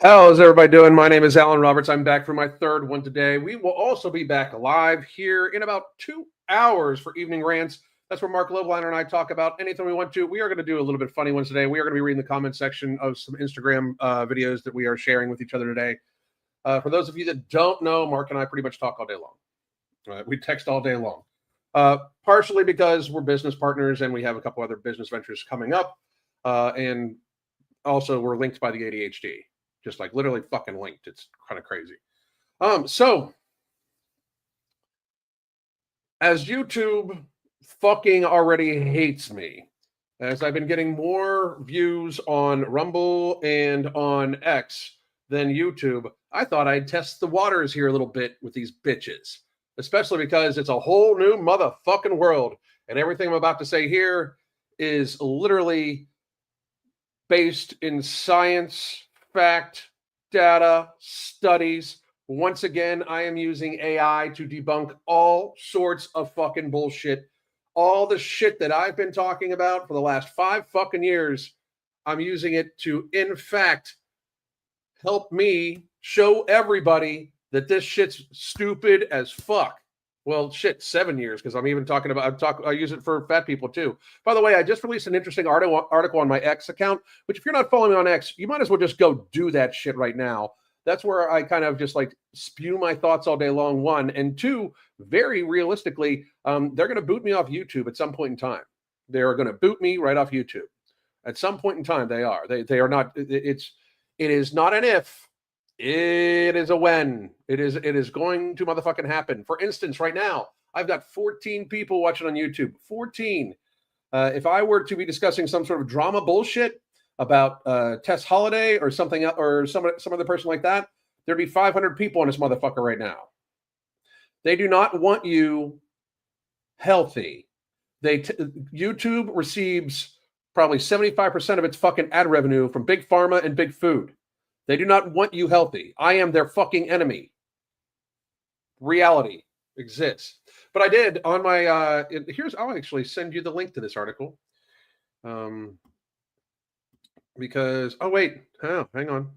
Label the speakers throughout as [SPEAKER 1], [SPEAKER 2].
[SPEAKER 1] How's everybody doing? My name is Alan Roberts. I'm back for my third one today. We will also be back live here in about 2 hours for Evening Rants. That's where Mark Loveliner and I talk about anything we want to. We are going to do a little bit funny ones today. We are going to be reading the comment section of some Instagram videos that we are sharing with each other today. For those of you that don't know, Mark and I pretty much talk all day long. We text all day long. Partially because we're business partners and we have a couple other business ventures coming up. And also we're linked by the ADHD. Just like literally fucking linked. It's kind of crazy. So as YouTube fucking already hates me, as I've been getting more views on Rumble and on X than YouTube, I thought I'd test the waters here a little bit with these bitches, especially because it's a whole new motherfucking world. And everything I'm about to say here is literally based in science, fact, data, studies. Once again, I am using AI to debunk all sorts of fucking bullshit. All the shit that I've been talking about for the last 5 fucking years, I'm using it to, in fact, help me show everybody that this shit's stupid as fuck. Well, shit, 7 years, because I'm even talking about, I use it for fat people too. By the way, I just released an interesting article on my X account, which if you're not following me on X, you might as well just go do that shit right now. That's where I kind of just like spew my thoughts all day long, one. And two, very realistically, they're going to boot me off YouTube at some point in time. They are going to boot me right off YouTube. At some point in time, they are. They are not, it is not an if. It is a when. It is going to motherfucking happen. For instance, right now, I've got 14 people watching on YouTube. 14. If I were to be discussing some sort of drama bullshit about Tess Holiday or something, or some other person like that, there'd be 500 people on this motherfucker right now. They do not want you healthy. YouTube receives probably 75% of its fucking ad revenue from big pharma and big food. They do not want you healthy. I am their fucking enemy. Reality exists. But I did on my, I'll actually send you the link to this article. Because, hang on.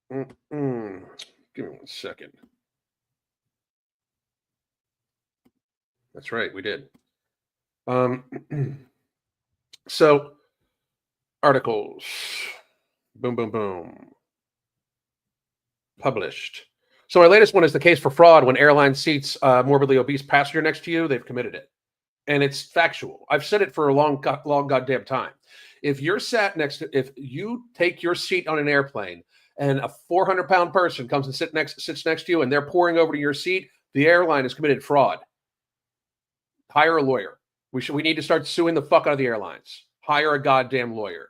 [SPEAKER 1] Give me 1 second. That's right, we did. So, articles. Boom, boom, boom. Published. So my latest one is the case for fraud when airline seats a morbidly obese passenger next to you. They've committed it. And it's factual. I've said it for a long goddamn time. If you take your seat on an airplane and a 400-pound person comes and sits next to you and they're pouring over to your seat, the airline has committed fraud. Hire a lawyer. We need to start suing the fuck out of the airlines. Hire a goddamn lawyer.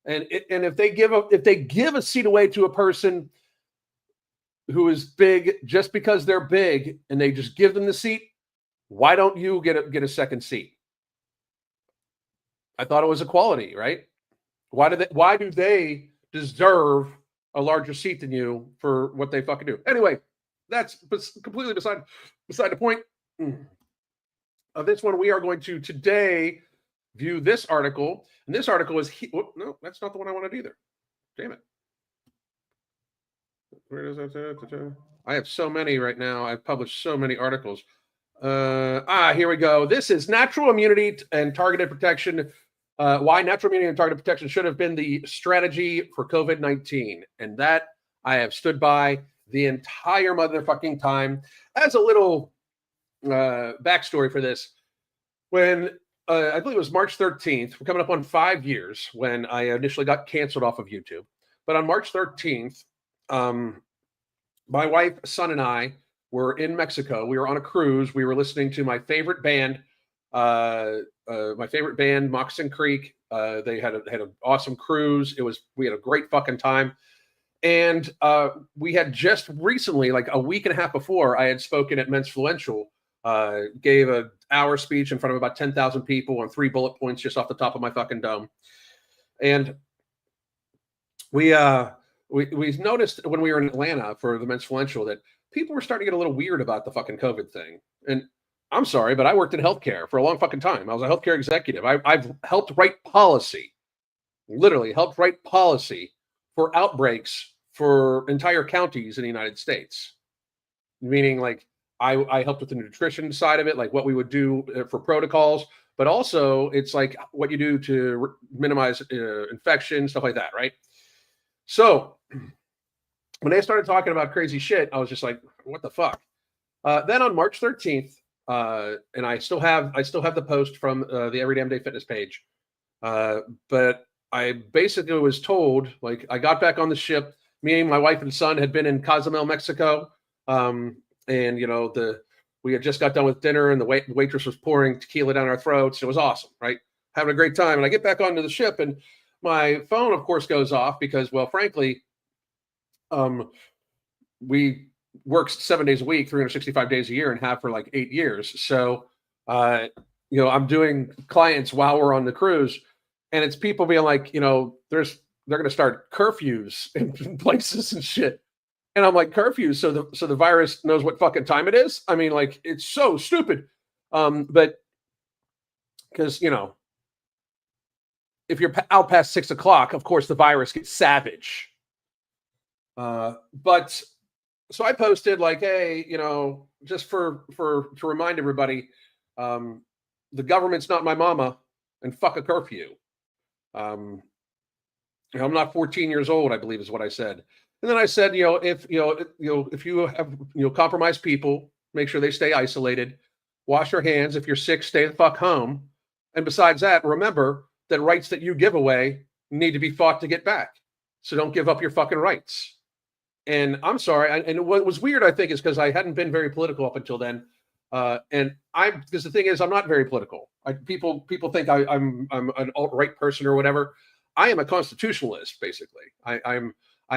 [SPEAKER 1] And if they give a seat away to a person who is big just because they're big and they just give them the seat, why don't you get a second seat? I thought it was equality, right? Why do they deserve a larger seat than you for what they fucking do? Anyway, that's completely beside the point. Of this one, we are going to today view this article, and this article is no, that's not the one I wanted either. Damn it. Where is that? I have so many right now. I've published so many articles. Here we go. This is natural immunity and targeted protection. Why natural immunity and targeted protection should have been the strategy for COVID-19. And that I have stood by the entire motherfucking time. As a little backstory for this, when I believe it was March 13th, we're coming up on 5 years when I initially got canceled off of YouTube. But on March 13th, my wife, son, and I were in Mexico. We were on a cruise. We were listening to my favorite band, Moccasin Creek. They had an awesome cruise. We had a great fucking time. And we had just recently, like a week and a half before, I had spoken at Men'sfluential, gave an hour speech in front of about 10,000 people on 3 bullet points just off the top of my fucking dome. And we noticed when we were in Atlanta for the Men'sfluential that people were starting to get a little weird about the fucking COVID thing. And I'm sorry, but I worked in healthcare for a long fucking time. I was a healthcare executive. I've helped write policy, literally helped write policy for outbreaks for entire counties in the United States. Meaning, like, I helped with the nutrition side of it, like what we would do for protocols, but also it's like what you do to minimize infection, stuff like that, right? So when they started talking about crazy shit, I was just like, what the fuck? Then on March 13th, and I still have the post from the Every Damn Day Fitness page, but I basically was told, like, I got back on the ship. Me and my wife and son had been in Cozumel, Mexico, and we had just got done with dinner, and the waitress was pouring tequila down our throats. It was awesome, right? Having a great time. And I get back onto the ship, and my phone, of course, goes off because, well, frankly, we work 7 days a week, 365 days a year, and have for like 8 years. So, I'm doing clients while we're on the cruise, and it's people being like, they're going to start curfews in places and shit. And I'm like, curfews, so the virus knows what fucking time it is? I mean, like, it's so stupid. But because, if you're out past 6 o'clock, of course, the virus gets savage. But so I posted like, hey, just to remind everybody, the government's not my mama, and fuck a curfew. I'm not 14 years old, I believe is what I said. And then I said, if you have, compromised people, make sure they stay isolated, wash your hands. If you're sick, stay the fuck home. And besides that, remember that rights that you give away need to be fought to get back. So don't give up your fucking rights. And I'm sorry. And what was weird, I think, is because I hadn't been very political up until then. Because the thing is, I'm not very political. People think I'm an alt-right person or whatever. I am a constitutionalist, basically. I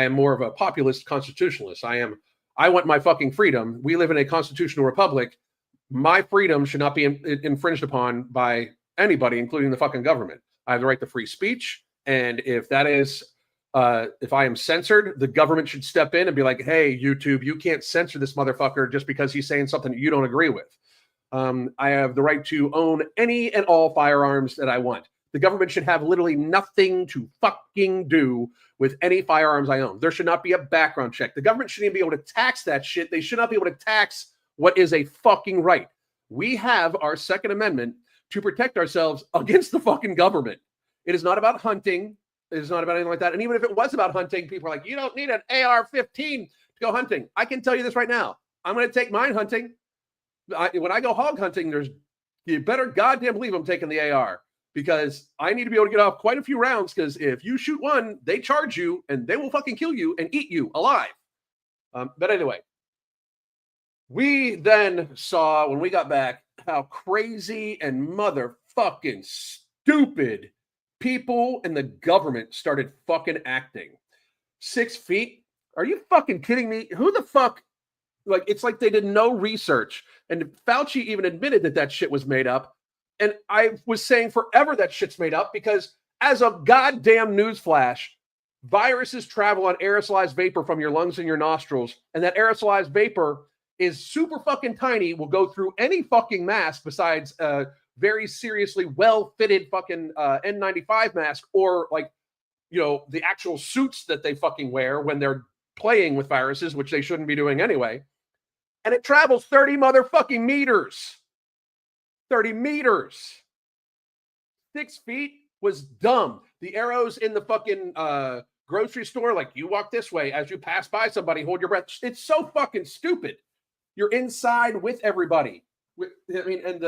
[SPEAKER 1] am more of a populist constitutionalist. I want my fucking freedom. We live in a constitutional republic. My freedom should not be infringed upon by anybody, including the fucking government. I have the right to free speech. And if that is, if I am censored, the government should step in and be like, hey, YouTube, you can't censor this motherfucker just because he's saying something that you don't agree with. I have the right to own any and all firearms that I want. The government should have literally nothing to fucking do with any firearms I own. There should not be a background check. The government shouldn't even be able to tax that shit. They should not be able to tax what is a fucking right. We have our Second Amendment to protect ourselves against the fucking government. It is not about hunting. It is not about anything like that. And even if it was about hunting, people are like, you don't need an AR-15 to go hunting. I can tell you this right now. I'm going to take mine hunting. When I go hog hunting, you better goddamn believe I'm taking the AR. Because I need to be able to get off quite a few rounds, because if you shoot one, they charge you, and they will fucking kill you and eat you alive. But anyway, we then saw, when we got back, how crazy and motherfucking stupid people in the government started fucking acting. 6 feet? Are you fucking kidding me? Who the fuck? Like, it's like they did no research. And Fauci even admitted that shit was made up. And I was saying forever that shit's made up, because as a goddamn newsflash, viruses travel on aerosolized vapor from your lungs and your nostrils. And that aerosolized vapor is super fucking tiny, will go through any fucking mask besides a very seriously well-fitted fucking N95 mask, or like, the actual suits that they fucking wear when they're playing with viruses, which they shouldn't be doing anyway. And it travels 30 motherfucking meters. 30 meters. 6 feet was dumb. The arrows in the fucking grocery store, like, you walk this way, as you pass by somebody, hold your breath. It's so fucking stupid. You're inside with everybody. And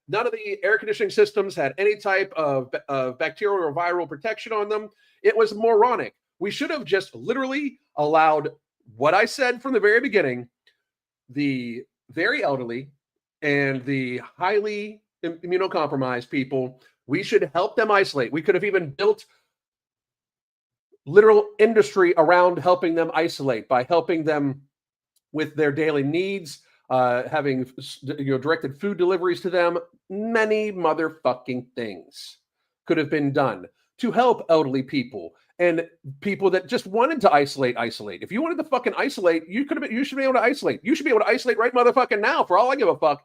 [SPEAKER 1] none of the air conditioning systems had any type of bacterial or viral protection on them. It was moronic. We should have just literally allowed what I said from the very beginning: the very elderly and the highly immunocompromised people, we should help them isolate. We could have even built literal industry around helping them isolate, by helping them with their daily needs, having directed food deliveries to them. Many motherfucking things could have been done to help elderly people and people that just wanted to isolate. If you wanted to fucking isolate, you should be able to isolate. You should be able to isolate right motherfucking now, for all I give a fuck.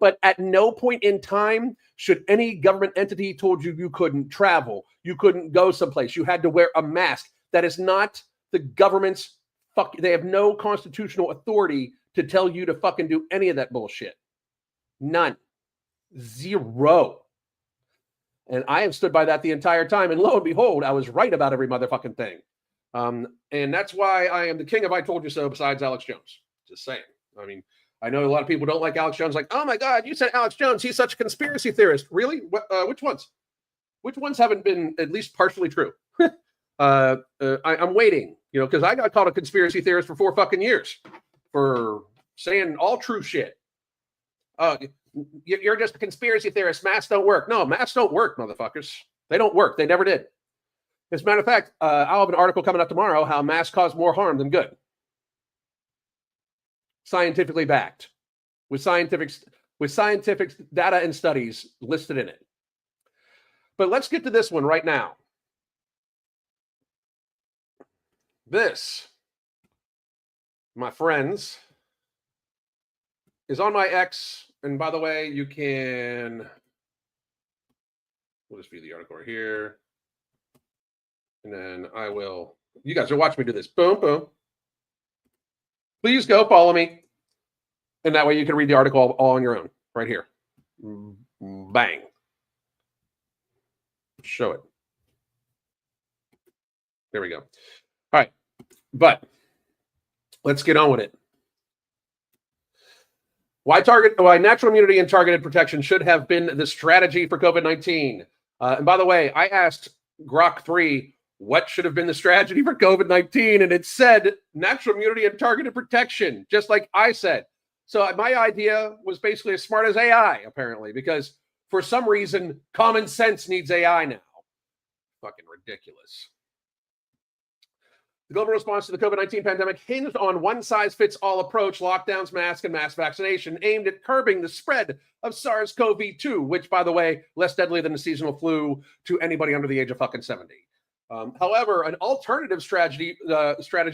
[SPEAKER 1] But at no point in time should any government entity told you couldn't travel, you couldn't go someplace, you had to wear a mask. That is not the government's they have no constitutional authority to tell you to fucking do any of that bullshit. None. Zero. And I have stood by that the entire time. And lo and behold, I was right about every motherfucking thing. And that's why I am the king of I told you so besides Alex Jones. Just saying. I mean, I know a lot of people don't like Alex Jones. Like, oh my God, you said Alex Jones. He's such a conspiracy theorist. Really? Which ones? Which ones haven't been at least partially true? I'm waiting, because I got called a conspiracy theorist for 4 fucking years for saying all true shit. You're just a conspiracy theorist. Masks don't work. No, masks don't work, motherfuckers. They don't work. They never did. As a matter of fact, I'll have an article coming up tomorrow how masks cause more harm than good. Scientifically backed, with scientific data and studies listed in it. But let's get to this one right now. This, my friends, is on my X. And by the way, we'll just view the article right here. And then you guys are watching me do this. Boom, boom. Please go follow me. And that way you can read the article all on your own, right here. Bang. Show it. There we go. All right. But let's get on with it. Why natural immunity and targeted protection should have been the strategy for COVID-19. And by the way, I asked Grok 3 what should have been the strategy for COVID-19, and it said natural immunity and targeted protection, just like I said. So my idea was basically as smart as AI, apparently, because for some reason, common sense needs AI now. Fucking ridiculous. The global response to the COVID-19 pandemic hinged on one-size-fits-all approach, lockdowns, masks, and mass vaccination, aimed at curbing the spread of SARS-CoV-2, which, by the way, less deadly than the seasonal flu to anybody under the age of fucking 70. However, an alternative strategy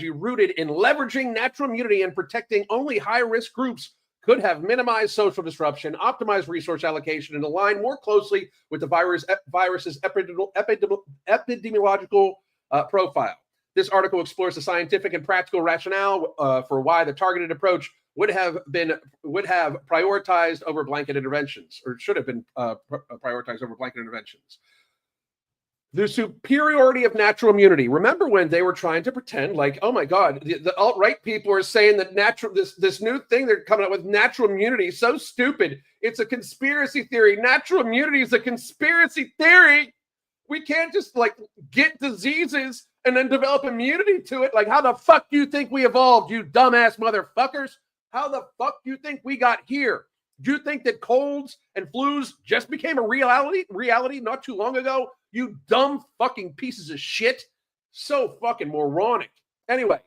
[SPEAKER 1] rooted in leveraging natural immunity and protecting only high-risk groups could have minimized social disruption, optimized resource allocation, and aligned more closely with the virus's epidemiological profile. This article explores the scientific and practical rationale for why the targeted approach would have prioritized over blanket interventions, or should have been prioritized over blanket interventions. The superiority of natural immunity. Remember when they were trying to pretend like, oh my God, the alt-right people are saying that this new thing they're coming up with, natural immunity, so stupid. It's a conspiracy theory. Natural immunity is a conspiracy theory. We can't just get diseases and then develop immunity to it. Like, how the fuck do you think we evolved, you dumbass motherfuckers? How the fuck do you think we got here? Do you think that colds and flus just became a reality not too long ago? You dumb fucking pieces of shit. So fucking moronic. Anyway,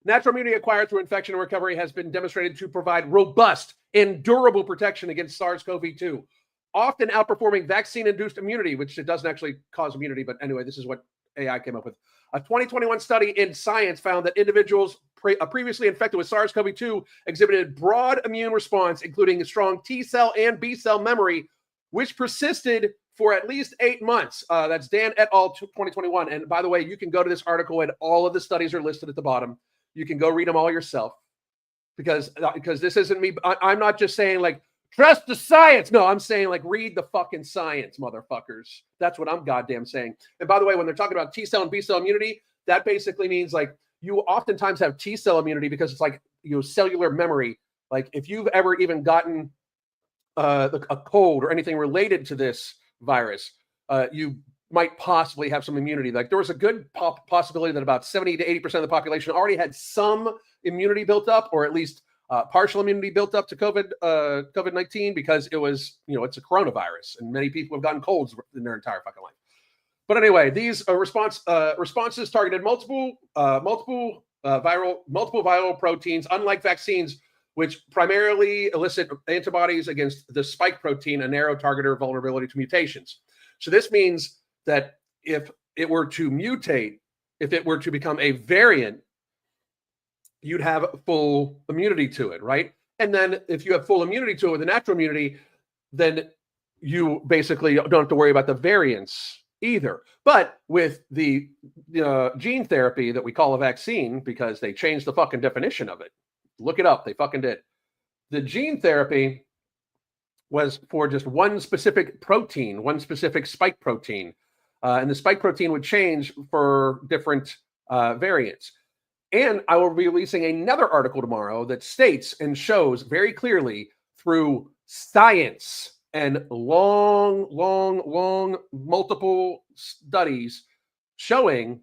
[SPEAKER 1] natural immunity acquired through infection and recovery has been demonstrated to provide robust and durable protection against SARS-CoV-2, often outperforming vaccine-induced immunity, which it doesn't actually cause immunity. But anyway, this is what AI came up with. A 2021 study in Science found that individuals previously infected with SARS-CoV-2 exhibited broad immune response, including a strong T cell and B cell memory, which persisted for at least 8 months. That's Dan et al. 2021. And by the way, you can go to this article and all of the studies are listed at the bottom. You can go read them all yourself because this isn't me. I'm not just saying trust the science. No, I'm saying read the fucking science, motherfuckers. That's what I'm goddamn saying. And by the way, when they're talking about T cell and B cell immunity, that basically means you oftentimes have T cell immunity because it's cellular memory. If you've ever even gotten a cold or anything related to this virus, you might possibly have some immunity. There was a good possibility that about 70 to 80% of the population already had some immunity built up, or at least partial immunity built up to COVID-19 because it was, it's a coronavirus and many people have gotten colds in their entire fucking life. But anyway, these responses targeted multiple viral proteins, unlike vaccines, which primarily elicit antibodies against the spike protein, a narrow targeter vulnerability to mutations. So this means that if it were to mutate, if it were to become a variant, you'd have full immunity to it, right? And then if you have full immunity to it with a natural immunity, then you basically don't have to worry about the variants either. But with the gene therapy that we call a vaccine, because they changed the fucking definition of it, look it up, they fucking did. The gene therapy was for just one specific protein, one specific spike protein. And the spike protein would change for different variants. And I will be releasing another article tomorrow that states and shows very clearly through science and long multiple studies showing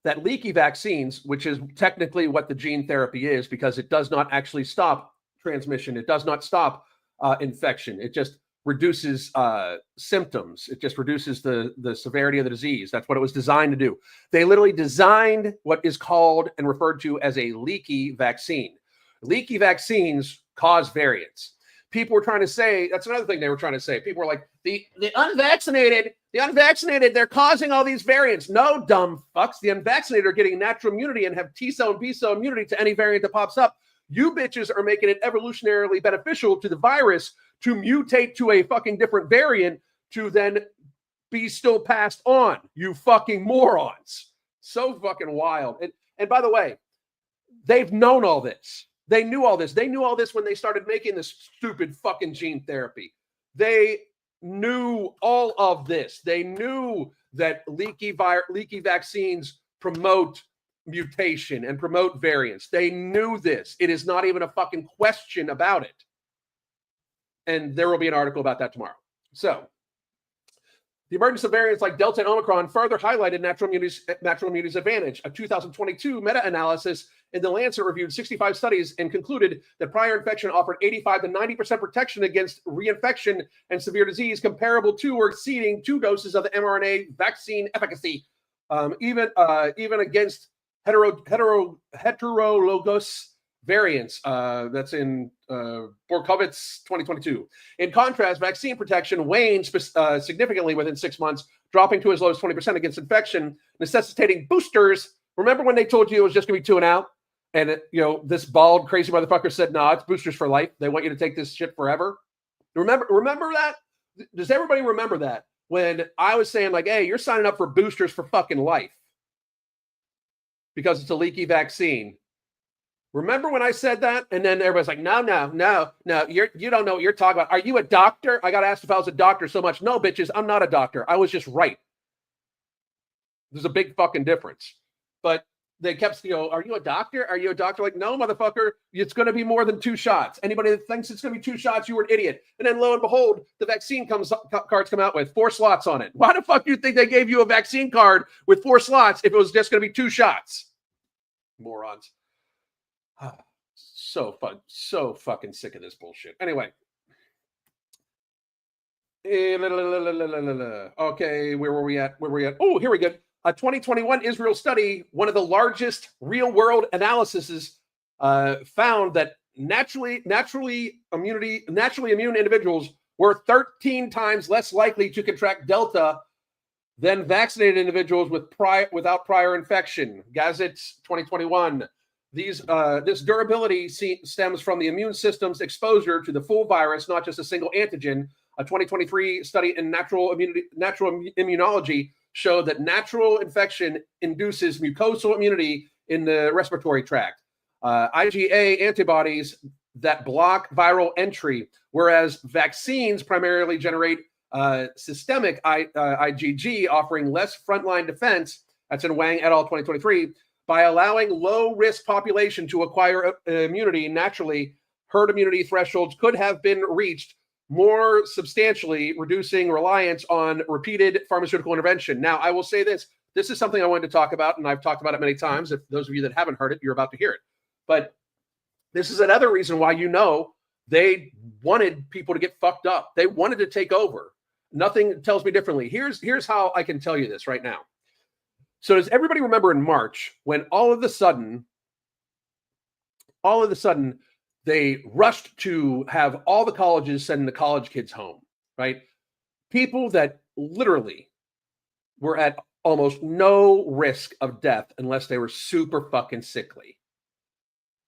[SPEAKER 1] that leaky vaccines, which is technically what the gene therapy is, because it does not actually stop transmission, it does not stop infection, it just reduces symptoms, it just reduces the severity of the disease. That's what it was designed to do. They literally designed what is called and referred to as a leaky vaccine. Leaky vaccines cause variants. People were trying to say, that's another thing they were trying to say. People were like, the unvaccinated, they're causing all these variants. No, dumb fucks. The unvaccinated are getting natural immunity and have T cell and B cell immunity to any variant that pops up. You bitches are making it evolutionarily beneficial to the virus to mutate to a fucking different variant to then be still passed on. You fucking morons. So fucking wild. And by the way, they've known all this. They knew all this. They knew all this when they started making this stupid fucking gene therapy. They knew all of this. They knew that leaky vaccines promote mutation and promote variants. They knew this. It is not even a fucking question about it. And there will be an article about that tomorrow. So, the emergence of variants like Delta and Omicron further highlighted natural immunity's advantage. A 2022 meta-analysis in The Lancet reviewed 65 studies and concluded that prior infection offered 85 to 90% protection against reinfection and severe disease, comparable to or exceeding 2 doses of the mRNA vaccine efficacy, even against heterologous variants. That's in Borkovitz 2022. In contrast, vaccine protection waned significantly within 6 months, dropping to as low as 20% against infection, necessitating boosters. Remember when they told you it was just going to be 2 and out? And this bald, crazy motherfucker said, "No, it's boosters for life. They want you to take this shit forever." Remember that? Does everybody remember that? When I was saying, like, hey, you're signing up for boosters for fucking life because it's a leaky vaccine. Remember when I said that? And then everybody's like, no, you don't know what you're talking about. Are you a doctor? I got asked if I was a doctor so much. No, bitches, I'm not a doctor. I was just right. There's a big fucking difference. But they kept, are you a doctor? Are you a doctor? Like, no, motherfucker, it's going to be more than 2 shots. Anybody that thinks it's going to be 2 shots, you were an idiot. And then lo and behold, the vaccine cards come out with 4 slots on it. Why the fuck do you think they gave you a vaccine card with 4 slots if it was just going to be 2 shots? Morons. So fucking sick of this bullshit. Anyway. Okay, where were we at? Oh, here we go. A 2021 Israel study, one of the largest real-world analyses, found that naturally immune individuals were 13 times less likely to contract Delta than vaccinated individuals without prior infection. Gazette 2021. This durability stems from the immune system's exposure to the full virus, not just a single antigen. A 2023 study in natural immunology showed that natural infection induces mucosal immunity in the respiratory tract. IgA antibodies that block viral entry, whereas vaccines primarily generate systemic IgG, offering less frontline defense. That's in Wang et al. 2023. By allowing low-risk population to acquire immunity naturally, herd immunity thresholds could have been reached more substantially, reducing reliance on repeated pharmaceutical intervention. Now, I will say this. This is something I wanted to talk about, and I've talked about it many times. If those of you that haven't heard it, you're about to hear it. But this is another reason why they wanted people to get fucked up. They wanted to take over. Nothing tells me differently. Here's how I can tell you this right now. So does everybody remember in March when all of a sudden, they rushed to have all the colleges send the college kids home, right? People that literally were at almost no risk of death unless they were super fucking sickly.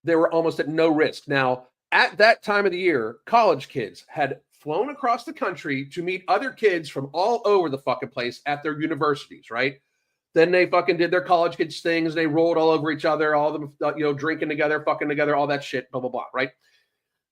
[SPEAKER 1] they were almost at no risk. Now, at that time of the year, college kids had flown across the country to meet other kids from all over the fucking place at their universities, right? Then they fucking did their college kids things. They rolled all over each other, all of them, drinking together, fucking together, all that shit, blah, blah, blah, right?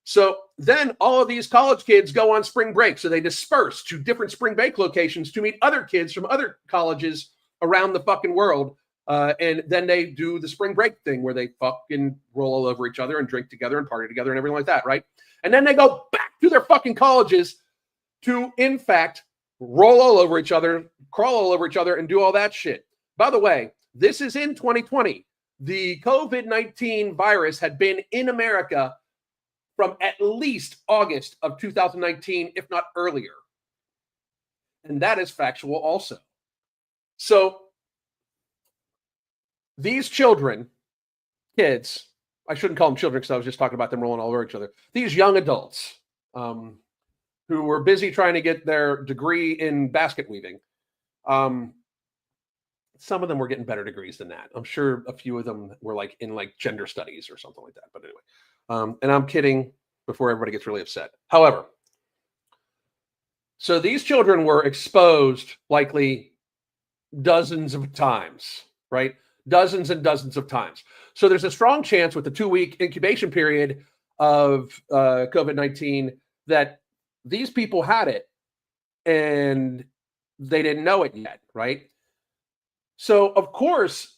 [SPEAKER 1] So then all of these college kids go on spring break. So they disperse to different spring break locations to meet other kids from other colleges around the fucking world. And then they do the spring break thing where they fucking roll all over each other and drink together and party together and everything like that, right? And then they go back to their fucking colleges to, in fact, roll all over each other, crawl all over each other, and do all that shit. By the way, this is in 2020. The COVID-19 virus had been in America from at least August of 2019, if not earlier. And that is factual also. So these kids, I shouldn't call them children because I was just talking about them rolling all over each other. These young adults who were busy trying to get their degree in basket weaving. Some of them were getting better degrees than that. I'm sure a few of them were in gender studies or something like that. But anyway, and I'm kidding before everybody gets really upset. However, so these children were exposed likely dozens of times, right? Dozens and dozens of times. So there's a strong chance with the 2-week incubation period of COVID-19 that these people had it and they didn't know it yet, right? So, of course,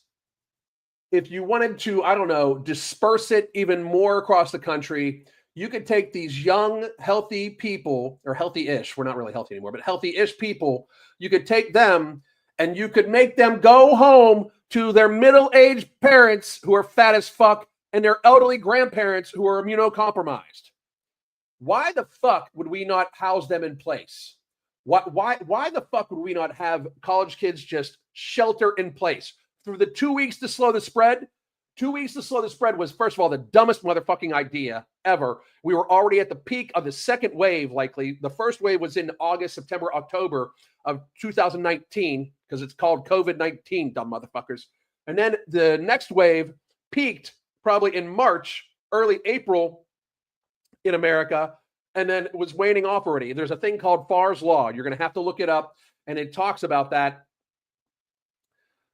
[SPEAKER 1] if you wanted to, I don't know, disperse it even more across the country, you could take these young, healthy people, or healthy-ish, we're not really healthy anymore, but healthy-ish people, you could take them and you could make them go home to their middle-aged parents who are fat as fuck and their elderly grandparents who are immunocompromised. Why the fuck would we not house them in place? Why the fuck would we not have college kids just shelter in place? Through the 2 weeks to slow the spread, 2 weeks to slow the spread was, first of all, the dumbest motherfucking idea ever. We were already at the peak of the second wave, likely. The first wave was in August, September, October of 2019, because it's called COVID-19, dumb motherfuckers. And then the next wave peaked probably in March, early April in America, and then it was waning off already. There's a thing called Farr's Law. You're going to have to look it up, and it talks about that,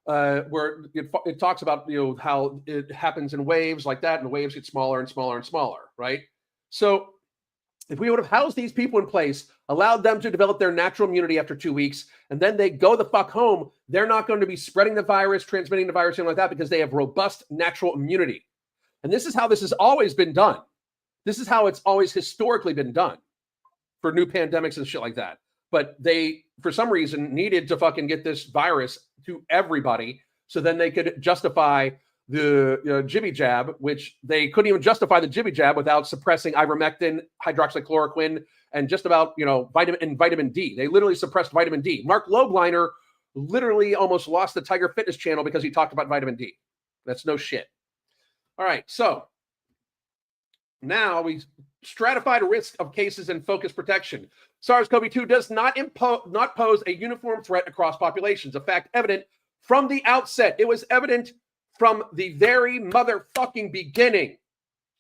[SPEAKER 1] where it talks about how it happens in waves like that, and the waves get smaller and smaller and smaller, right? So if we would have housed these people in place, allowed them to develop their natural immunity after 2 weeks, and then they go the fuck home, they're not going to be spreading the virus, transmitting the virus, anything like that, because they have robust natural immunity. And this is how this has always been done. This is how it's always historically been done for new pandemics and shit like that. But they, for some reason, needed to fucking get this virus to everybody so then they could justify the jibby jab, which they couldn't even justify the jibby jab without suppressing ivermectin, hydroxychloroquine, and just about, vitamin D. They literally suppressed vitamin D. Mark Lobliner literally almost lost the Tiger Fitness channel because he talked about vitamin D. That's no shit. All right, so now we stratified risk of cases and focus protection. SARS-CoV-2 does not pose a uniform threat across populations. A fact evident from the outset. It was evident from the very motherfucking beginning.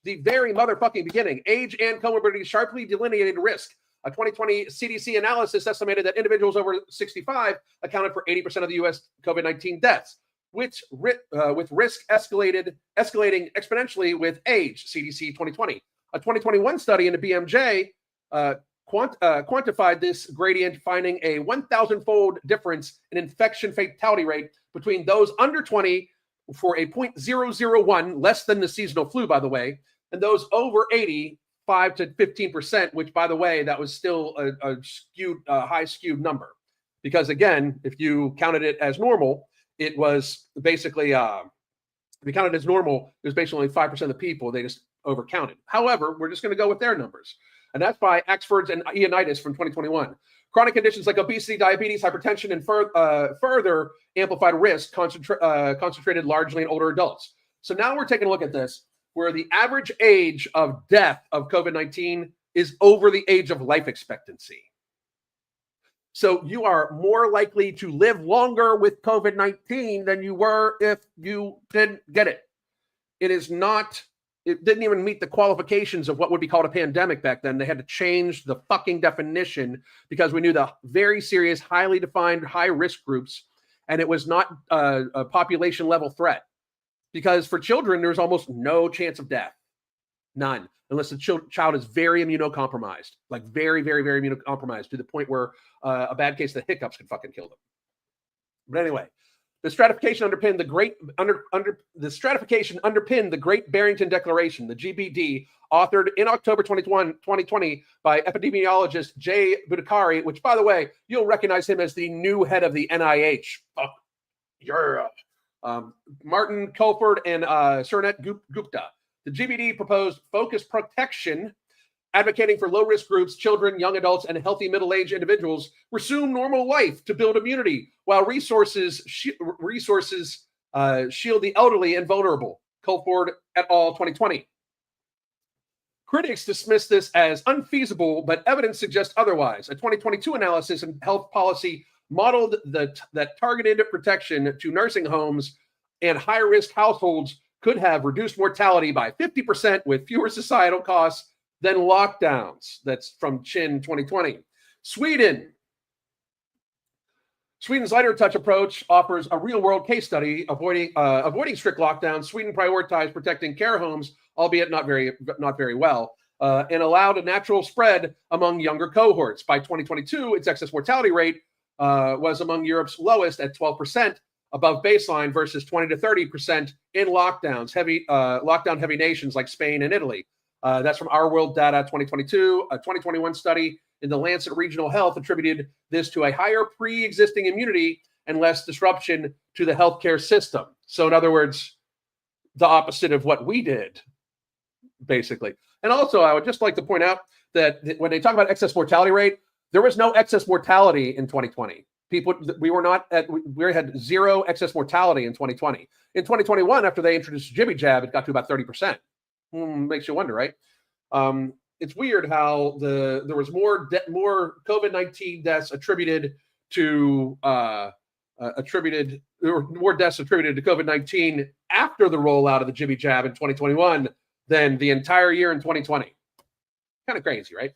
[SPEAKER 1] The very motherfucking beginning. Age and comorbidity sharply delineated risk. A 2020 CDC analysis estimated that individuals over 65 accounted for 80% of the U.S. COVID-19 deaths, with risk escalating exponentially with age, CDC 2020. A 2021 study in the BMJ quantified this gradient, finding a 1,000-fold difference in infection fatality rate between those under 20 for a 0.001, less than the seasonal flu, by the way, and those over 80, 5 to 15%, which, by the way, that was still a high skewed number. Because, again, if you counted it as normal, it was basically, if you counted as normal, it was basically only 5% of the people. They just overcounted. However, we're just going to go with their numbers. And that's by Axford's and Ioannidis from 2021. Chronic conditions like obesity, diabetes, hypertension, and further amplified risk concentrated largely in older adults. So now we're taking a look at this, where the average age of death of COVID-19 is over the age of life expectancy. So you are more likely to live longer with COVID-19 than you were if you didn't get it. It is not it didn't even meet the qualifications of what would be called a pandemic back then. They had to change the fucking definition because we knew the very serious, highly defined, high-risk groups, and it was not a population-level threat. Because for children, there's almost no chance of death. None. Unless the child is very immunocompromised. Like very, very, very immunocompromised to the point where a bad case of the hiccups could fucking kill them. But anyway, the stratification underpinned the Great Barrington Declaration, the GBD, authored in October 2020 by epidemiologist Jay Budakari, which, by the way, you'll recognize him as the new head of the NIH. Fuck. Yeah. Martin Colford and Surnet Gupta. The GBD proposed focused protection, advocating for low-risk groups, children, young adults, and healthy middle-aged individuals resume normal life to build immunity, while resources shield the elderly and vulnerable. Colford et al. 2020. Critics dismiss this as unfeasible, but evidence suggests otherwise. A 2022 analysis in health policy modeled that targeted protection to nursing homes and high-risk households could have reduced mortality by 50% with fewer societal costs than lockdowns. That's from Chin 2020. Sweden's lighter touch approach offers a real-world case study avoiding strict lockdowns. Sweden prioritized protecting care homes, albeit not very well, and allowed a natural spread among younger cohorts. By 2022, its excess mortality rate was among Europe's lowest at 12%, above baseline, versus 20 to 30% in lockdown-heavy nations like Spain and Italy. That's from Our World Data 2022. A 2021 study in the Lancet Regional Health attributed this to a higher pre-existing immunity and less disruption to the healthcare system. So in other words, the opposite of what we did, basically. And also, I would just like to point out that when they talk about excess mortality rate, there was no excess mortality in 2020. We had zero excess mortality in 2020. In 2021, after they introduced Jibby Jab, it got to about 30%. Makes you wonder, right? It's weird how there was more COVID-19 deaths attributed to COVID-19 after the rollout of the Jibby Jab in 2021 than the entire year in 2020. Kind of crazy, right?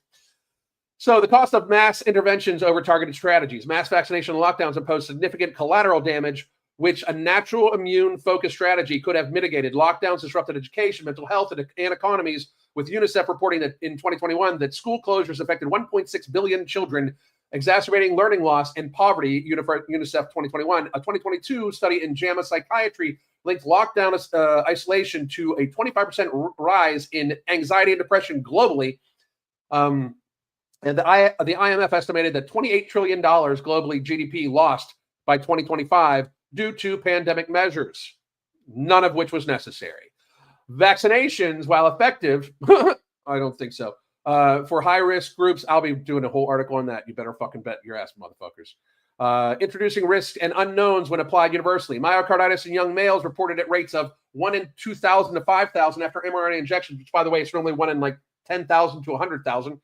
[SPEAKER 1] So the cost of mass interventions over targeted strategies. Mass vaccination and lockdowns impose significant collateral damage, which a natural immune-focused strategy could have mitigated. Lockdowns disrupted education, mental health, and economies, with UNICEF reporting that in 2021 that school closures affected 1.6 billion children, exacerbating learning loss and poverty, UNICEF 2021. A 2022 study in JAMA Psychiatry linked lockdown isolation to a 25% rise in anxiety and depression globally. And the IMF estimated that $28 trillion globally GDP lost by 2025 due to pandemic measures, none of which was necessary. Vaccinations, while effective, I don't think so. For high-risk groups, I'll be doing a whole article on that. You better fucking bet your ass, motherfuckers. Introducing risks and unknowns when applied universally. Myocarditis in young males reported at rates of 1 in 2,000 to 5,000 after mRNA injections, which, by the way, is normally 1 in like 10,000 to 100,000.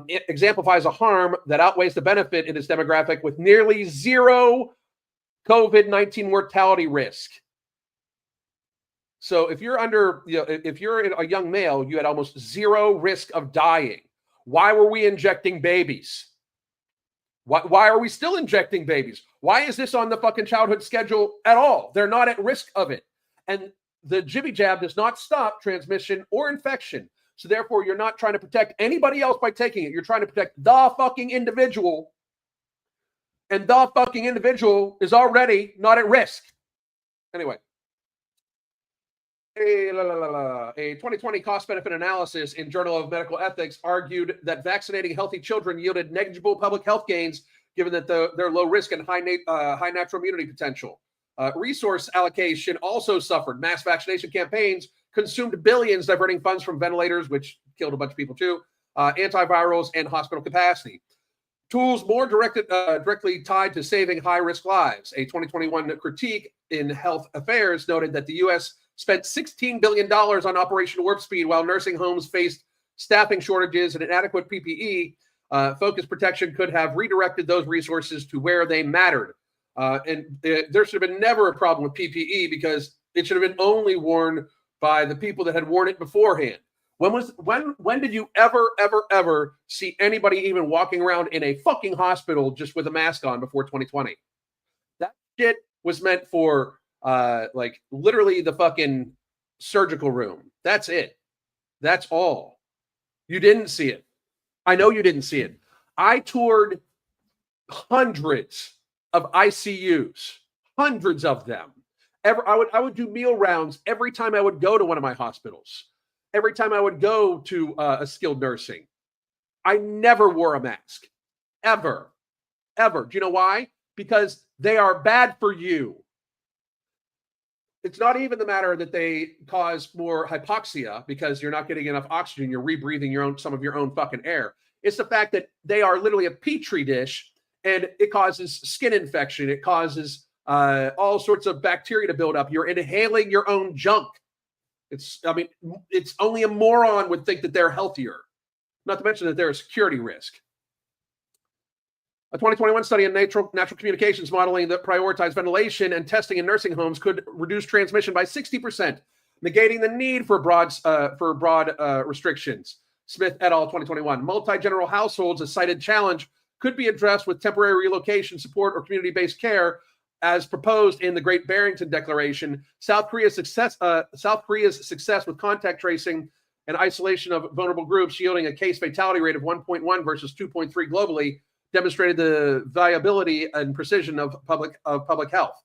[SPEAKER 1] It exemplifies a harm that outweighs the benefit in its demographic, with nearly zero COVID-19 mortality risk. So if you're if you're a young male, you had almost zero risk of dying. Why were we injecting babies? Why are we still injecting babies? Why is this on the fucking childhood schedule at all? They're not at risk of it. And the Jibby Jab does not stop transmission or infection. So therefore, you're not trying to protect anybody else by taking it. You're trying to protect the fucking individual. And the fucking individual is already not at risk. Anyway. A 2020 cost-benefit analysis in Journal of Medical Ethics argued that vaccinating healthy children yielded negligible public health gains, given that they're low risk and high natural immunity potential. Resource allocation also suffered. Mass vaccination campaigns consumed billions, diverting funds from ventilators, which killed a bunch of people too, antivirals, and hospital capacity. Tools more directly tied to saving high-risk lives. A 2021 critique in Health Affairs noted that the U.S. spent $16 billion on Operation Warp Speed while nursing homes faced staffing shortages and inadequate PPE. Focused protection could have redirected those resources to where they mattered. There should have been never a problem with PPE because it should have been only worn by the people that had worn it beforehand. When did you ever see anybody even walking around in a fucking hospital just with a mask on before 2020? That shit was meant for like literally the fucking surgical room. That's it. That's all. You didn't see it. I know you didn't see it. I toured hundreds of ICUs, hundreds of them. I would do meal rounds every time I would go to one of my hospitals. Every time I would go to a skilled nursing, I never wore a mask, ever. Do you know why? Because they are bad for you. It's not even the matter that they cause more hypoxia because you're not getting enough oxygen. You're rebreathing some of your own fucking air. It's the fact that they are literally a petri dish, and it causes skin infection. It causes all sorts of bacteria to build up. You're inhaling your own junk. It's only a moron would think that they're healthier, not to mention that they're a security risk. A 2021 study in Natural Communications modeling that prioritized ventilation and testing in nursing homes could reduce transmission by 60%, negating the need for broad restrictions. Smith et al. 2021. Multi-general households, a cited challenge, could be addressed with temporary relocation support or community-based care, as proposed in the Great Barrington Declaration. South Korea's success with contact tracing and isolation of vulnerable groups, yielding a case fatality rate of 1.1 versus 2.3 globally, demonstrated the viability and precision of public health.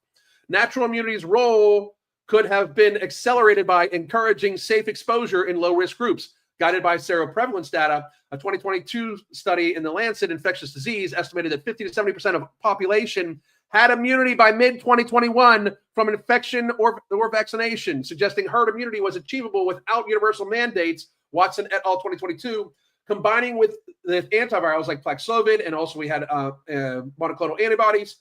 [SPEAKER 1] Natural immunity's role could have been accelerated by encouraging safe exposure in low-risk groups. Guided by seroprevalence data, a 2022 study in the Lancet Infectious Disease estimated that 50 to 70% of population had immunity by mid-2021 from infection or vaccination, suggesting herd immunity was achievable without universal mandates. Watson et al. 2022, combining with the antivirals like Paxlovid, and also we had monoclonal antibodies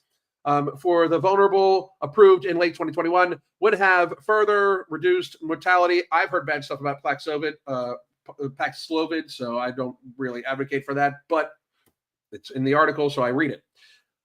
[SPEAKER 1] for the vulnerable, approved in late 2021, would have further reduced mortality. I've heard bad stuff about Paxlovid, so I don't really advocate for that, but it's in the article, so I read it.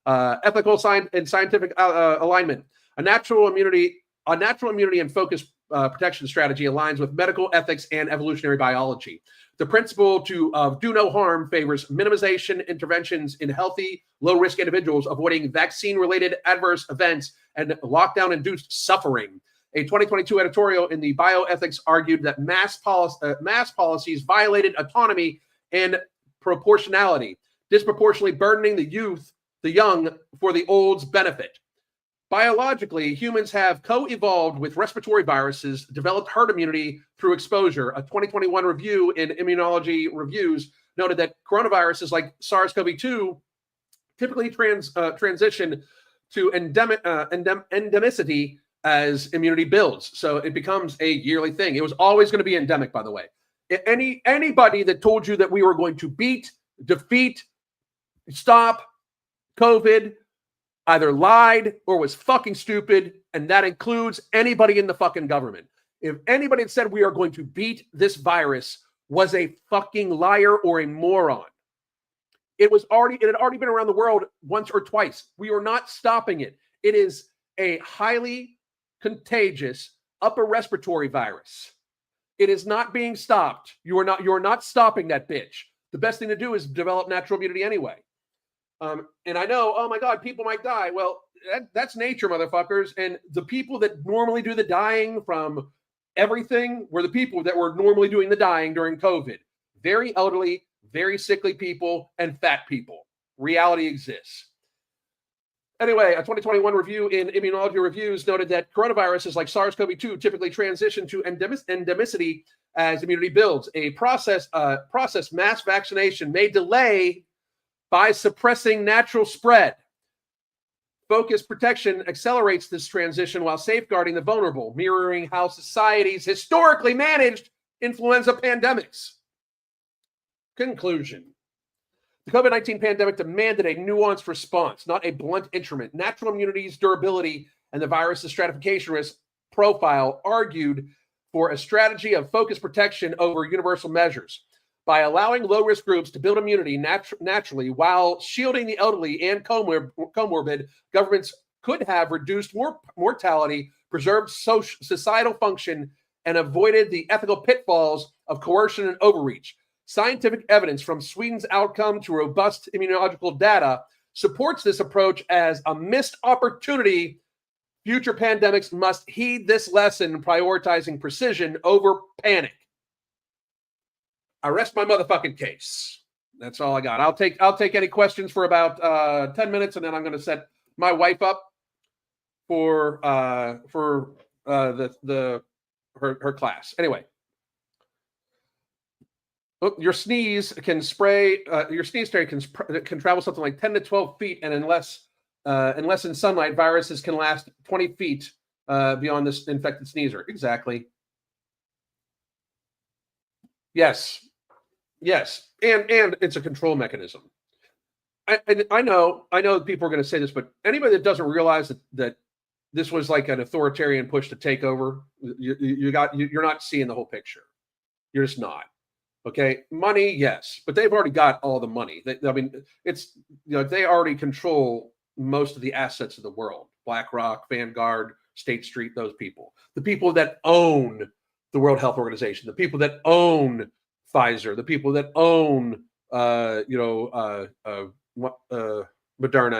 [SPEAKER 1] Ethical and scientific alignment. A natural immunity and focused protection strategy aligns with medical ethics and evolutionary biology. The principle to do no harm favors minimization interventions in healthy, low-risk individuals, avoiding vaccine-related adverse events and lockdown-induced suffering. A 2022 editorial in the Bioethics argued that mass policies violated autonomy and proportionality, disproportionately burdening the young for the old's benefit. Biologically, humans have co-evolved with respiratory viruses, developed herd immunity through exposure. A 2021 review in Immunology Reviews noted that coronaviruses like SARS-CoV-2 typically transition to endemicity as immunity builds. So it becomes a yearly thing. It was always going to be endemic, by the way. Anybody that told you that we were going to defeat, stop COVID either lied or was fucking stupid, and that includes anybody in the fucking government. If anybody had said we are going to beat this virus was a fucking liar or a moron. It had already been around the world once or twice. We are not stopping it. It is a highly contagious upper respiratory virus. It is not being stopped. You are not stopping that bitch. The best thing to do is develop natural immunity anyway. And I know, oh my God, people might die. Well, that's nature, motherfuckers. And the people that normally do the dying from everything were the people that were normally doing the dying during COVID. Very elderly, very sickly people, and fat people. Reality exists. Anyway, a 2021 review in Immunology Reviews noted that coronaviruses like SARS-CoV-2 typically transition to endemicity as immunity builds. A process mass vaccination may delay by suppressing natural spread. Focused protection accelerates this transition while safeguarding the vulnerable, mirroring how societies historically managed influenza pandemics. Conclusion. The COVID-19 pandemic demanded a nuanced response, not a blunt instrument. Natural immunity's durability and the virus's stratification risk profile argued for a strategy of focused protection over universal measures. By allowing low-risk groups to build immunity naturally while shielding the elderly and comorbid, governments could have reduced mortality, preserved societal function, and avoided the ethical pitfalls of coercion and overreach. Scientific evidence from Sweden's outcome to robust immunological data supports this approach as a missed opportunity. Future pandemics must heed this lesson, prioritizing precision over panic. I rest my motherfucking case. That's all I got. I'll take any questions for about 10 minutes, and then I'm going to set my wife up for her class. Anyway, your sneeze can spray. Your sneeze spray can travel something like 10 to 12 feet, and unless in sunlight, viruses can last 20 feet beyond this infected sneezer. Exactly. Yes. And it's a control mechanism. I know people are going to say this, but anybody that doesn't realize that this was like an authoritarian push to take over, you're not seeing the whole picture. You're just not. Okay, money, yes, but they've already got all the money. They already control most of the assets of the world. BlackRock, Vanguard, State Street, those people. The people that own the World Health Organization, the people that own Pfizer, the people that own Moderna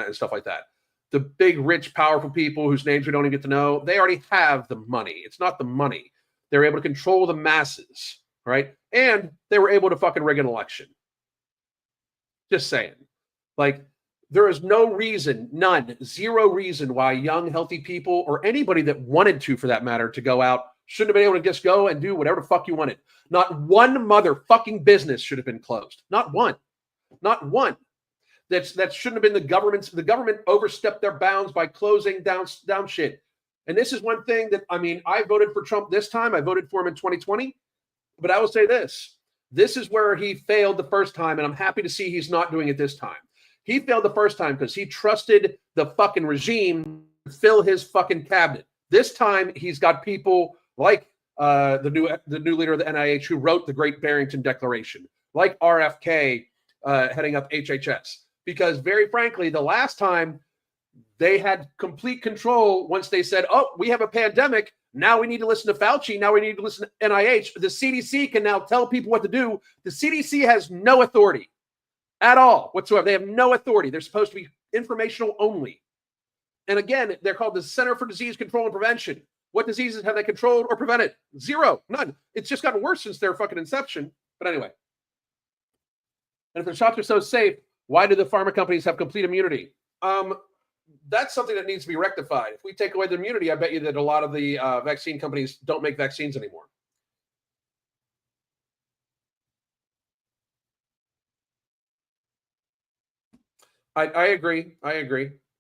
[SPEAKER 1] and stuff like that. The big, rich, powerful people whose names we don't even get to know, they already have the money. It's not the money. They're able to control the masses, right? And they were able to fucking rig an election. Just saying. Like, there is no reason, zero reason why young, healthy people or anybody that wanted to, for that matter, to go out shouldn't have been able to just go and do whatever the fuck you wanted. Not one motherfucking business should have been closed. Not one. Not one. That shouldn't have been the government's. The government overstepped their bounds by closing down shit. And this is one thing that, I voted for Trump this time. I voted for him in 2020. But I will say this. This is where he failed the first time, and I'm happy to see he's not doing it this time. He failed the first time because he trusted the fucking regime to fill his fucking cabinet. This time, he's got people like the new leader of the NIH who wrote the Great Barrington Declaration, like RFK heading up HHS. Because very frankly, the last time they had complete control once they said, oh, we have a pandemic. Now we need to listen to Fauci. Now we need to listen to NIH. The CDC can now tell people what to do. The CDC has no authority at all whatsoever. They have no authority. They're supposed to be informational only. And again, they're called the Center for Disease Control and Prevention. What diseases have they controlled or prevented? Zero. None. It's just gotten worse since their fucking inception. But anyway. And if the shots are so safe, why do the pharma companies have complete immunity? That's something that needs to be rectified. If we take away the immunity, I bet you that a lot of the vaccine companies don't make vaccines anymore. I agree.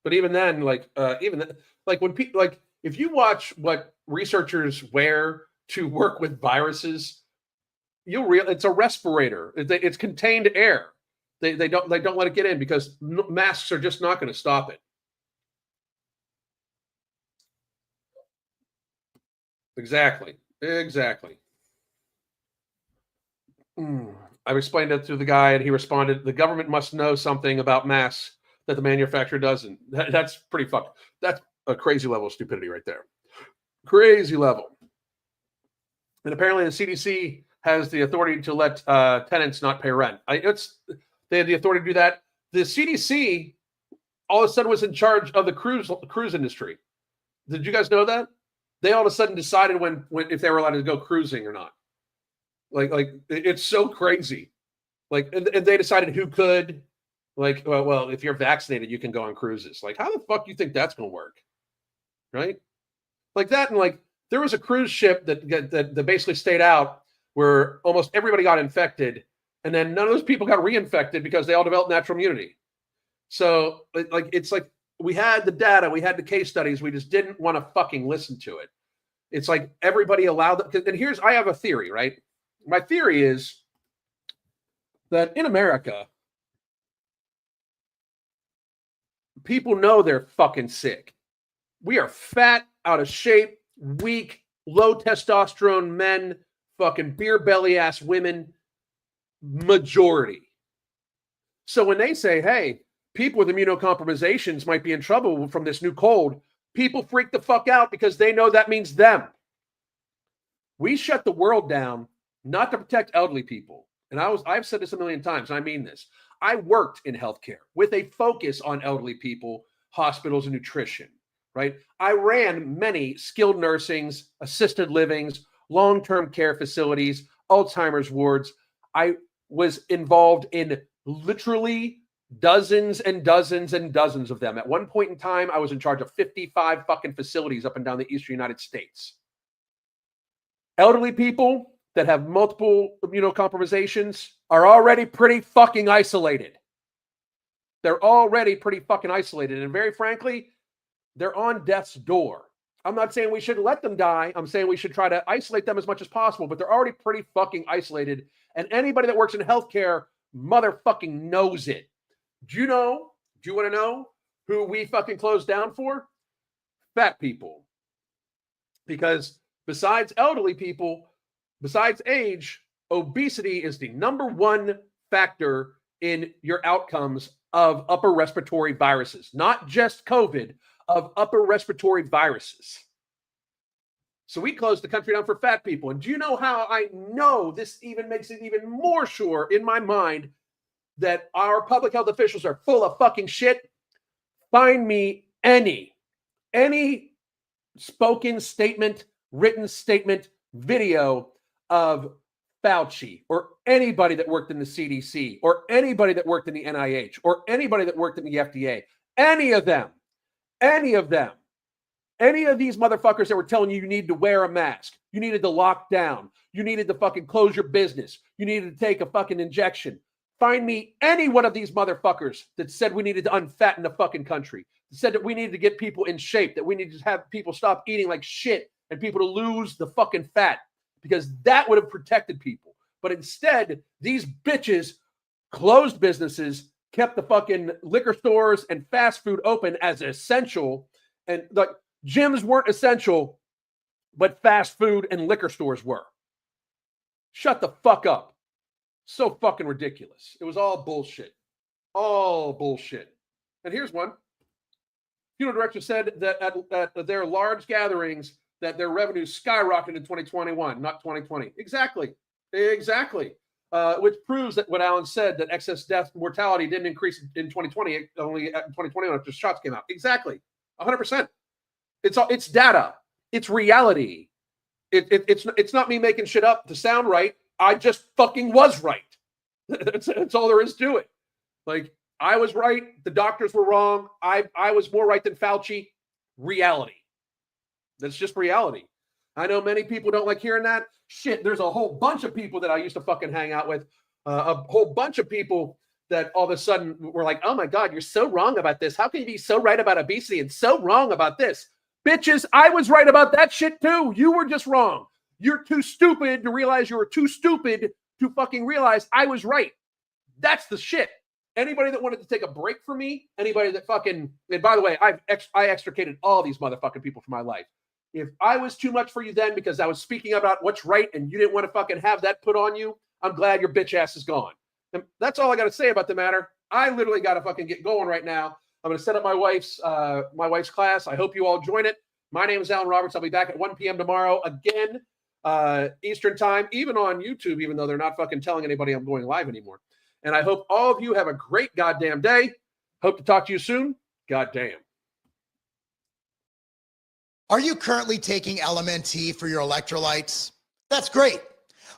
[SPEAKER 1] But even then, when people if you watch what researchers wear to work with viruses, it's a respirator. It's contained air. They don't let it get in because masks are just not going to stop it. Exactly. I explained it to the guy, and he responded, the government must know something about masks that the manufacturer doesn't. That's pretty fucked. That's a crazy level of stupidity right there. Crazy level. And apparently the CDC has the authority to let tenants not pay rent. They had the authority to do that. The CDC all of a sudden was in charge of the cruise industry. Did you guys know that? They all of a sudden decided when if they were allowed to go cruising or not. Like it's so crazy. And they decided who could. Well, if you're vaccinated, you can go on cruises. How the fuck do you think that's going to work? Right? Like that, and there was a cruise ship that basically stayed out where almost everybody got infected, and then none of those people got reinfected because they all developed natural immunity. So it's like we had the data, we had the case studies, we just didn't want to fucking listen to it. It's like everybody allowed. And I have a theory, right? My theory is that in America, people know they're fucking sick. We are fat, out of shape, weak, low testosterone men, fucking beer belly ass women, majority. So when they say, hey, people with immunocompromisations might be in trouble from this new cold, people freak the fuck out because they know that means them. We shut the world down not to protect elderly people. And I've said this a million times, and I mean this. I worked in healthcare with a focus on elderly people, hospitals, and nutrition, right? I ran many skilled nursings, assisted livings, long-term care facilities, Alzheimer's wards. I was involved in literally dozens and dozens and dozens of them. At one point in time, I was in charge of 55 fucking facilities up and down the eastern United States. Elderly people that have multiple immunocompromisations are already pretty fucking isolated. They're already pretty fucking isolated. And very frankly, they're on death's door. I'm not saying we should let them die. I'm saying we should try to isolate them as much as possible, but they're already pretty fucking isolated. And anybody that works in healthcare motherfucking knows it. Do you want to know who we fucking closed down for? Fat people. Because besides elderly people, besides age, obesity is the number one factor in your outcomes of upper respiratory viruses, not just COVID, of upper respiratory viruses. So we closed the country down for fat people. And do you know how I know this even makes it even more sure in my mind that our public health officials are full of fucking shit? Find me any spoken statement, written statement, video of Fauci or anybody that worked in the CDC or anybody that worked in the NIH or anybody that worked in the FDA, any of these motherfuckers that were telling you needed to wear a mask, you needed to lock down, you needed to fucking close your business, you needed to take a fucking injection. Find me any one of these motherfuckers that said we needed to unfatten the fucking country, that said that we needed to get people in shape, that we needed to have people stop eating like shit and people to lose the fucking fat, because that would have protected people. But instead, these bitches closed businesses, kept the fucking liquor stores and fast food open as essential. And like gyms weren't essential, but fast food and liquor stores were. Shut the fuck up. So fucking ridiculous. It was all bullshit. All bullshit. And here's one. Funeral director said that at their large gatherings that their revenues skyrocketed in 2021, not 2020. Exactly. Which proves that what Alan said, that excess death mortality didn't increase in 2020, only in 2021 after shots came out. Exactly. 100%. It's data. It's reality. It's not me making shit up to sound right. I just fucking was right. That's all there is to it. Like, I was right. The doctors were wrong. I was more right than Fauci. Reality. That's just reality. I know many people don't like hearing that. Shit, there's a whole bunch of people that I used to fucking hang out with. A whole bunch of people that all of a sudden were like, oh my God, you're so wrong about this. How can you be so right about obesity and so wrong about this? Bitches, I was right about that shit too. You were just wrong. You're too stupid to realize you were too stupid to fucking realize I was right. That's the shit. Anybody that wanted to take a break from me, anybody that fucking, and by the way, I extricated all these motherfucking people from my life. If I was too much for you then because I was speaking about what's right and you didn't want to fucking have that put on you, I'm glad your bitch ass is gone. And that's all I got to say about the matter. I literally got to fucking get going right now. I'm going to set up my wife's class. I hope you all join it. My name is Alan Roberts. I'll be back at 1 p.m. tomorrow again, Eastern time, even on YouTube, even though they're not fucking telling anybody I'm going live anymore. And I hope all of you have a great goddamn day. Hope to talk to you soon. Goddamn.
[SPEAKER 2] Are you currently taking LMNT for your electrolytes? That's great.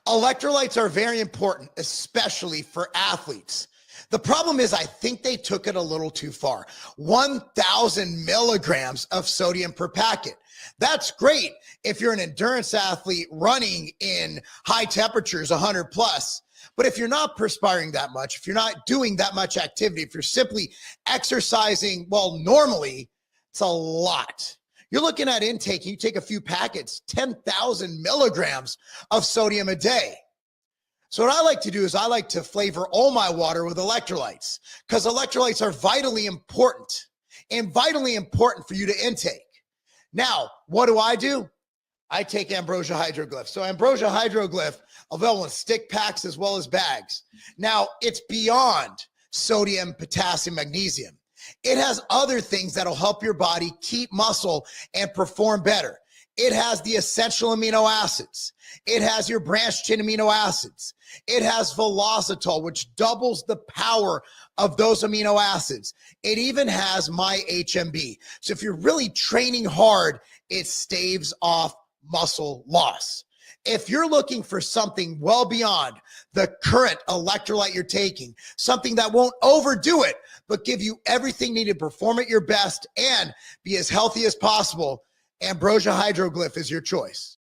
[SPEAKER 2] Electrolytes are very important, especially for athletes. The problem is I think they took it a little too far. 1,000 milligrams of sodium per packet. That's great if you're an endurance athlete running in high temperatures, 100 plus. But if you're not perspiring that much, if you're not doing that much activity, if you're simply exercising, well, normally, it's a lot. You're looking at intake, you take a few packets, 10,000 milligrams of sodium a day. So what I like to do is I like to flavor all my water with electrolytes, because electrolytes are vitally important and vitally important for you to intake. Now, what do? I take Ambrosia Hydroglyph. So Ambrosia Hydroglyph, available in stick packs as well as bags. Now, it's beyond sodium, potassium, magnesium. It has other things that'll help your body keep muscle and perform better. It has the essential amino acids. It has your branched chain amino acids. It has velocitol, which doubles the power of those amino acids. It even has my HMB. So if you're really training hard, it staves off muscle loss. If you're looking for something well beyond the current electrolyte you're taking, something that won't overdo it, but give you everything needed to perform at your best and be as healthy as possible, Ambrosia Hydroglyph is your choice.